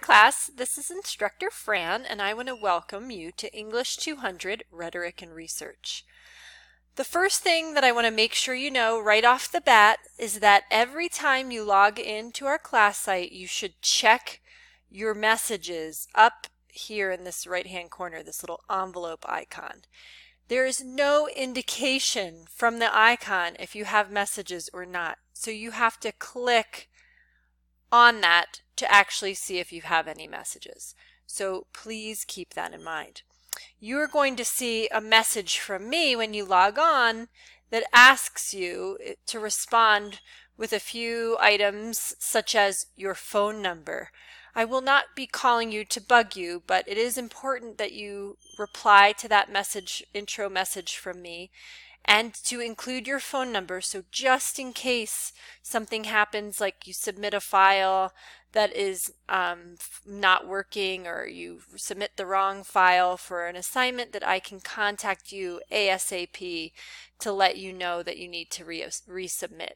class, this is Instructor Fran, and I want to welcome you to English 200 Rhetoric and Research. The first thing that I want to make sure you know right off the bat is that every time you log into our class site, you should check your messages up here in this right-hand corner, this little envelope icon. There is no indication from the icon if you have messages or not, so you have to click on that to actually see if you have any messages. So please keep that in mind. You're going to see a message from me when you log on that asks you to respond with a few items such as your phone number. I will not be calling you to bug you, but it is important that you reply to that message, intro message from me, and to include your phone number, so just in case something happens, like you submit a file that is not working, or you submit the wrong file for an assignment, that I can contact you ASAP to let you know that you need to resubmit.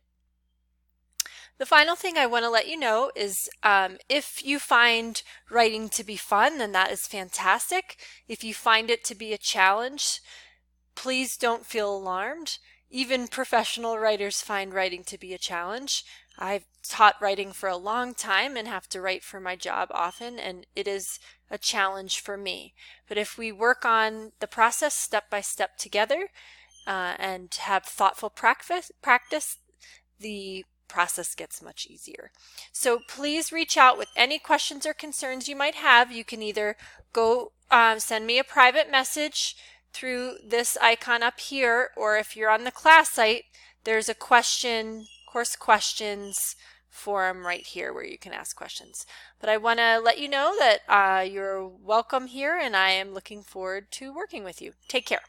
The final thing I want to let you know is if you find writing to be fun, then that is fantastic. If you find it to be a challenge, please don't feel alarmed. Even professional writers find writing to be a challenge. I've taught writing for a long time and have to write for my job often, and it is a challenge for me. But if we work on the process step by step together and have thoughtful practice, the process gets much easier. So please reach out with any questions or concerns you might have. You can either go send me a private message through this icon up here, or if you're on the class site, there's a course questions forum right here where you can ask questions. But I want to let you know that you're welcome here, and I am looking forward to working with you. Take care.